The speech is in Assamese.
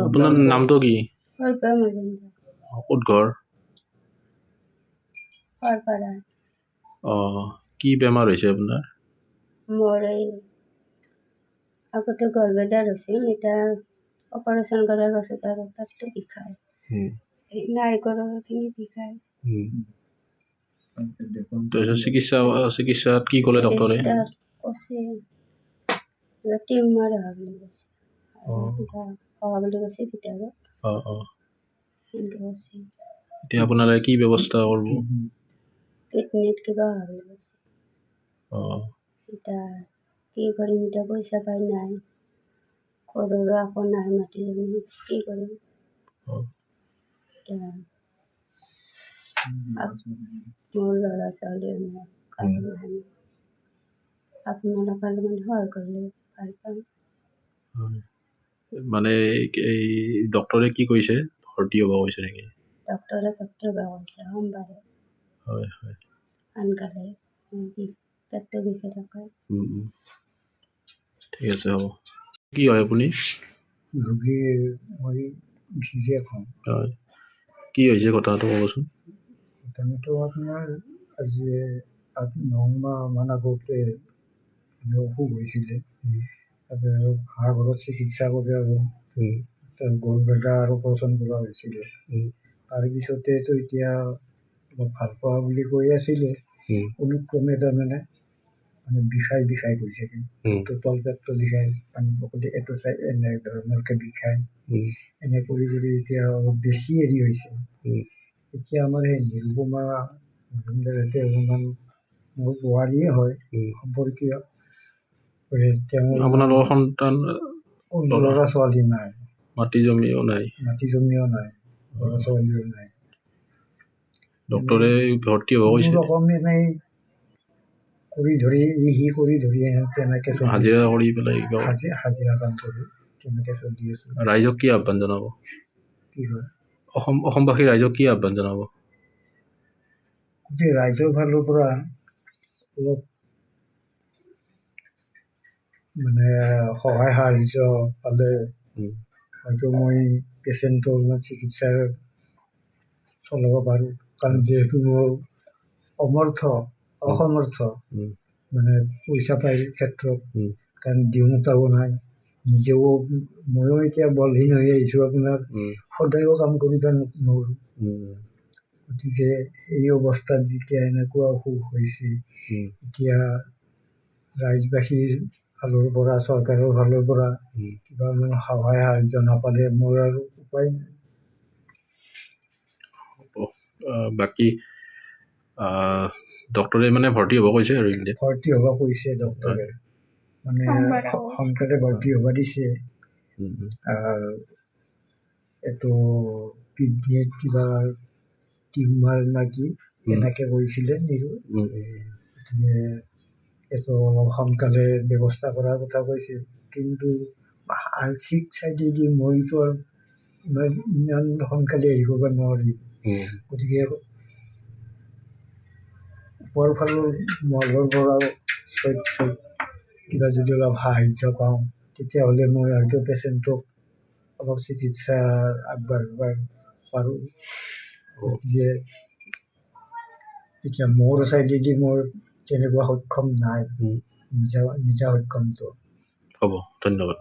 আপোনাৰ নামটো কি? ক'ত ঘৰ? কি বেমাৰ হৈছে আপোনাৰ? মোৰ আগতে গৰ্ভেদাৰ হৈছিল, এতিয়া অপাৰেশ্যন কৰাৰ পাছত আৰু তাততো বিষায়, নাৰিকলৰখিনি বিষায়। চিকিৎসাত কি ক'লে ডক্টৰে? টিউমাৰ হোৱা বুলি কৈছে, হোৱা বুলি কৈছে ভিতৰত। এতিয়া আপোনালোকে কি ব্যৱস্থা কৰিব? কিডনীত কিবা হোৱা বুলি কৈছে। এতিয়া কি কৰিম, এতিয়া পইচা পাই নাই, ঘৰৰো আকৌ নাই, মাটি জমি কি কৰিম। এতিয়া মোৰ ল'ৰা ছোৱালী আপোনালোকে অলপমান সহায় কৰিলে ভাল পাম। মানে এই ডক্টৰে কি কৈছে, ভৰ্তি হ'ব কৈছে নেকি? ডক্টৰে ভৰ্তি হ'ব কৈছে সোমবাৰে। আনকালে পেটটো বিষাই থাকে। ঠিক আছে, হ'ব। কি হয় আপুনি? মই ভিজে খাওঁ। হয়, কি হৈছে ঘটনাটো ক'বচোন? ঘটনাটো আপোনাৰ আজি 8-9 মাহমান আগতে অসুখ হৈছিলে। তাৰপৰা আৰু ঘৰত চিকিৎসা কৰি আৰু গৰ্ভেদা আৰু অপাৰেশ্যন কৰা হৈছিলে। তাৰপিছতেতো এতিয়া অলপ ভাল পোৱা বুলি কৈ আছিলে, অনুক্ৰমে তাৰমানে বিষাই গৈছে, তল পেটটো বিষায়, পানী পকলি এইটো চাই এনে ধৰণৰকৈ বিষায়, এনে কৰি এতিয়া অলপ বেছি হেৰি হৈছে। এতিয়া আমাৰ সেই নিৰুপমা মজুমদাৰহঁতে অলপমান মোৰ বোৱাৰীয়ে হয়, সম্পৰ্কীয়। আপোনালোকৰ সন্তান ল'ৰা ছোৱালী নাই, মাটি জমিও নাই, ল'ৰা ছোৱালীও নাই। ডক্টৰে ভৰ্তি হ'ব কৈছে। এনেই কৰি ধৰি তেনেকৈ হাজিৰা কৰি পেলাই হাজিৰা কাম কৰি তেনেকৈ চলি আছোঁ। ৰাইজক কি আহ্বান জনাব? কি হয়, অসমবাসী ৰাইজক কি আহ্বান জনাব? গোটেই ৰাইজৰ ফালৰ পৰা অলপ মানে সহায় সাহাৰ্য পালে হয়তো মই পেচেণ্টৰ চিকিৎসা চলাব পাৰোঁ। কাৰণ যিহেতু মোৰ অসমৰ্থ মানে পইচা পাই ক্ষেত্ৰত, কাৰণ দিওঁতাও নাই, নিজেও ময়ো এতিয়া বলহীন হৈ আহিছোঁ, আপোনাৰ সদায়ো কাম কৰিব নোৱাৰোঁ। গতিকে এই অৱস্থাত যেতিয়া এনেকুৱা অসুখ হৈছে, এতিয়া ৰাইজবাসীৰ ফালৰ পৰা, চৰকাৰৰ ফালৰ পৰা কিবা মানে সহায় সাহাৰ্য নাপালে মোৰ আৰু উপায় নাই। বাকী ডক্টৰে মানে ভৰ্তি হ'ব কৈছে আৰু ভৰ্তি হ'ব কৈছে ডক্টৰে, মানে সোনকালে ভৰ্তি হ'ব দিছে। এইটো কিডনীত কিবা টিউমাৰ না কি এনেকৈ কৈছিলে নিৰু। গতিকে এইটো অলপ সোনকালে ব্যৱস্থা কৰাৰ কথা কৈছে, কিন্তু আৰ্থিক চাইডেদি মইতো আৰু ইমান সোনকালে হেৰি কৰিব নোৱাৰিম। গতিকে ওপৰ ফালৰ মহলৰ পৰাও কিবা যদি অলপ সাহাৰ্য পাওঁ, তেতিয়াহ'লে মই হয়তো পেচেণ্টক অলপ চিকিৎসা আগবাঢ়িব পাৰোঁ। গতিকে এতিয়া মোৰ চাইডেদি মোৰ তেনেকুৱা সক্ষম নাই, নিজা সক্ষমটো। হ'ব, ধন্যবাদ।